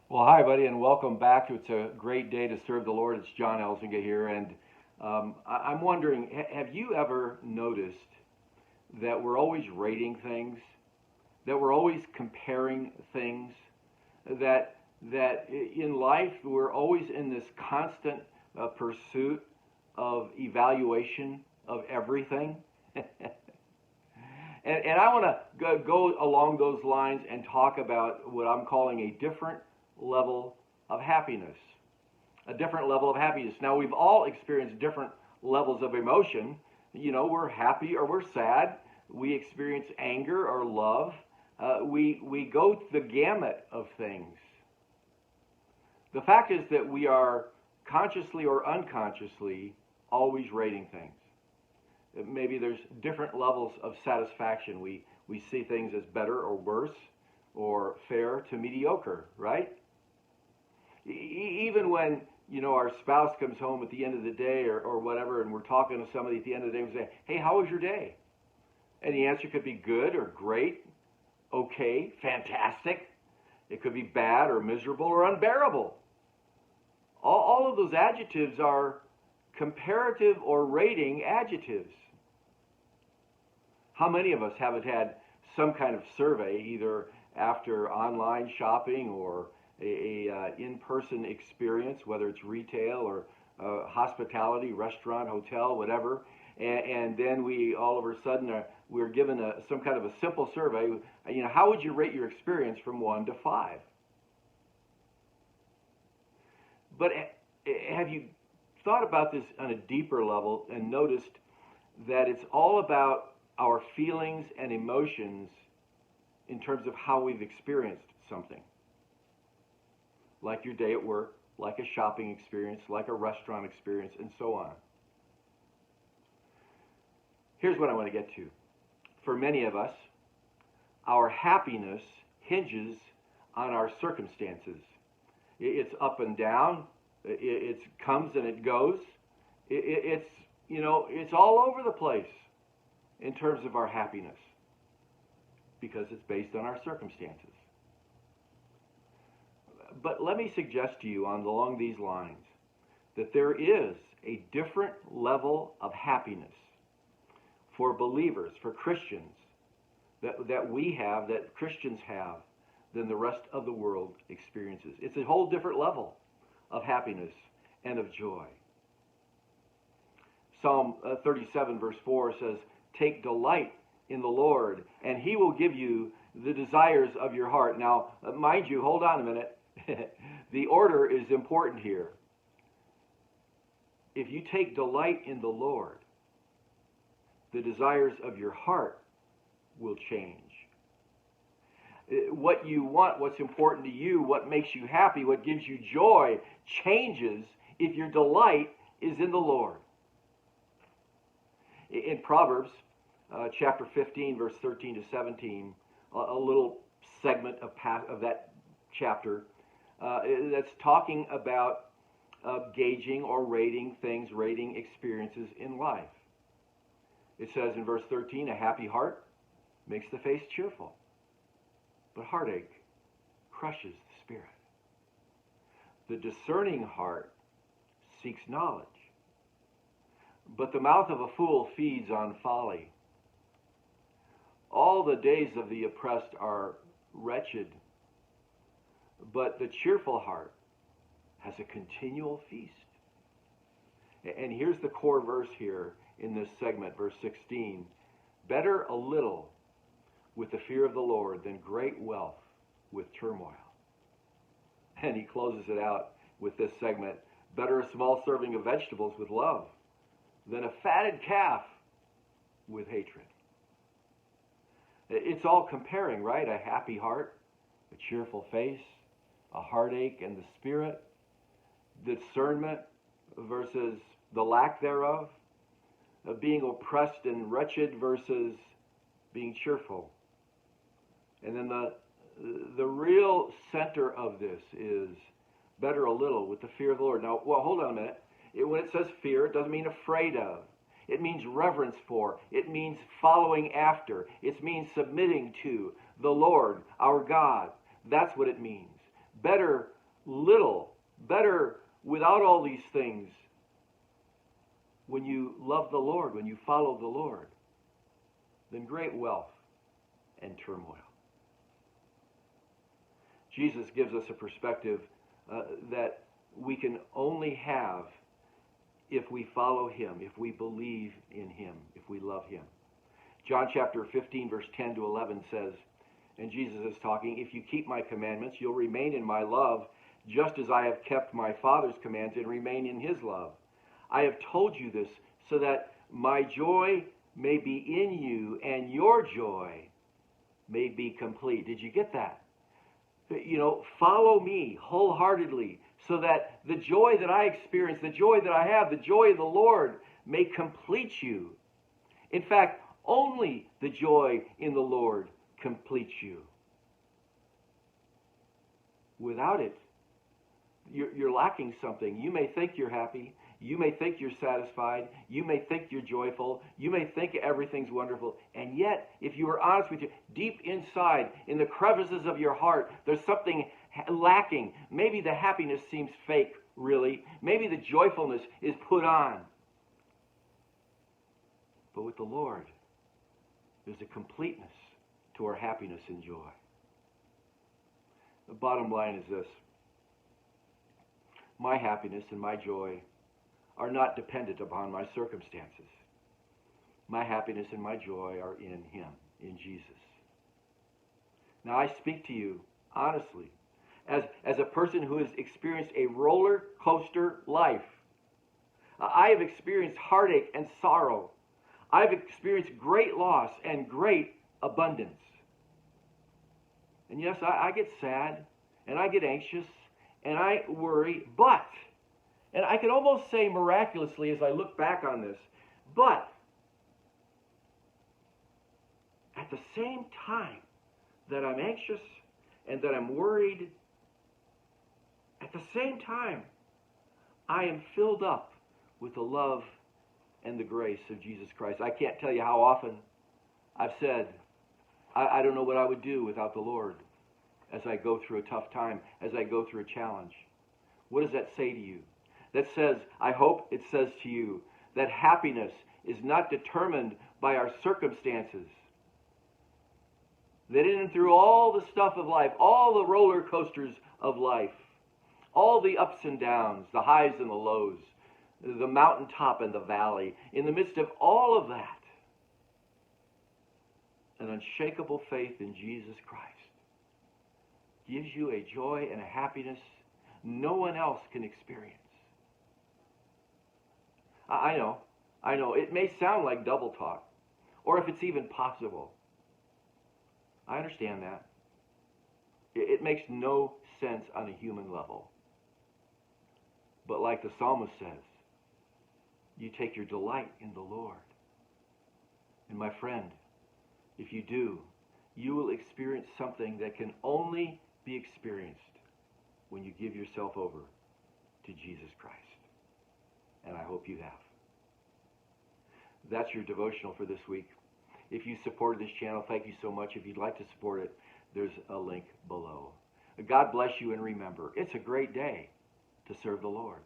Well, hi, buddy, and welcome back. It's a great day to serve the Lord. It's John Elsinga here, and I'm wondering, have you ever noticed that we're always rating things, that we're always comparing things, that in life we're always in this constant pursuit of evaluation of everything? And I want to go along those lines and talk about what I'm calling a different level of happiness. A different level of happiness. Now, we've all experienced different levels of emotion. You know, we're happy or we're sad. We experience anger or love. We go the gamut of things. The fact is that we are consciously or unconsciously always rating things. Maybe there's different levels of satisfaction. We see things as better or worse or fair to mediocre, right? Even when our spouse comes home at the end of the day or whatever, and we're talking to somebody at the end of the day, we say, "Hey, how was your day?" And the answer could be good or great, okay, fantastic. It could be bad or miserable or unbearable. All of those adjectives are comparative or rating adjectives. How many of us haven't had some kind of survey, either after online shopping or a in-person experience, whether it's retail or hospitality, restaurant, hotel, whatever, and then we all of a sudden we're given some kind of a simple survey. How would you rate your experience from 1 to 5? But have you thought about this on a deeper level and noticed that it's all about our feelings and emotions in terms of how we've experienced something? Like your day at work, like a shopping experience, like a restaurant experience, and so on. Here's what I want to get to. For many of us, our happiness hinges on our circumstances. It's up and down. It comes and it goes. It's all over the place in terms of our happiness because it's based on our circumstances. But let me suggest to you along these lines that there is a different level of happiness for believers, for Christians, that we have, that Christians have, than the rest of the world experiences. It's a whole different level of happiness and of joy. Psalm 37 verse 4 says, "Take delight in the Lord, and he will give you the desires of your heart." Now, mind you, hold on a minute. The order is important here. If you take delight in the Lord, the desires of your heart will change. What you want, what's important to you, what makes you happy, what gives you joy, changes if your delight is in the Lord. In Proverbs chapter 15, verse 13 to 17, a little segment of that chapter that's talking about gauging or rating things, rating experiences in life. It says in verse 13, "A happy heart makes the face cheerful, but heartache crushes the spirit. The discerning heart seeks knowledge, but the mouth of a fool feeds on folly. All the days of the oppressed are wretched, but the cheerful heart has a continual feast." And here's the core verse here in this segment, verse 16. "Better a little with the fear of the Lord than great wealth with turmoil." And he closes it out with this segment. "Better a small serving of vegetables with love than a fatted calf with hatred." It's all comparing, right? A happy heart, a cheerful face, a heartache and the spirit, discernment versus the lack thereof, being oppressed and wretched versus being cheerful. And then the real center of this is better a little with the fear of the Lord. Now, well, hold on a minute. When it says fear, it doesn't mean afraid of. It means reverence for. It means following after. It means submitting to the Lord, our God. That's what it means. Better little, better without all these things when you love the Lord, when you follow the Lord, than great wealth and turmoil. Jesus gives us a perspective that we can only have if we follow him, if we believe in him, if we love him. John chapter 15, verse 10 to 11 says, and Jesus is talking, if you keep my commandments, you'll remain in my love, just as I have kept my Father's commands and remain in his love. I have told you this so that my joy may be in you and your joy may be complete. Did you get that? You know, follow me wholeheartedly so that the joy that I experience, the joy that I have, the joy of the Lord may complete you. In fact, only the joy in the Lord completes you. Without it, you're lacking something. You may think you're happy. You may think you're satisfied. You may think you're joyful. You may think everything's wonderful. And yet, if you were honest with you, deep inside, in the crevices of your heart, there's something lacking. Maybe the happiness seems fake, really. Maybe the joyfulness is put on. But with the Lord, there's a completeness to our happiness and joy. The bottom line is this. My happiness and my joy are not dependent upon my circumstances. My happiness and my joy are in him, in Jesus. Now I speak to you honestly, as a person who has experienced a roller coaster life. I have experienced heartache and sorrow. I've experienced great loss and great abundance. And yes, I get sad, and I get anxious, and I worry, but, and I can almost say miraculously as I look back on this, but at the same time that I'm anxious and that I'm worried, at the same time, I am filled up with the love and the grace of Jesus Christ. I can't tell you how often I've said, I don't know what I would do without the Lord as I go through a tough time, as I go through a challenge. What does that say to you? That says, I hope it says to you, that happiness is not determined by our circumstances. That in and through all the stuff of life, all the roller coasters of life, all the ups and downs, the highs and the lows, the mountaintop and the valley, in the midst of all of that, an unshakable faith in Jesus Christ gives you a joy and a happiness no one else can experience. I know, it may sound like double talk, or if it's even possible. I understand that. It makes no sense on a human level. But like the psalmist says, you take your delight in the Lord. And my friend, if you do, you will experience something that can only be experienced when you give yourself over to Jesus Christ. And I hope you have. That's your devotional for this week. If you supported this channel, thank you so much. If you'd like to support it, there's a link below. God bless you, and remember, it's a great day to serve the Lord.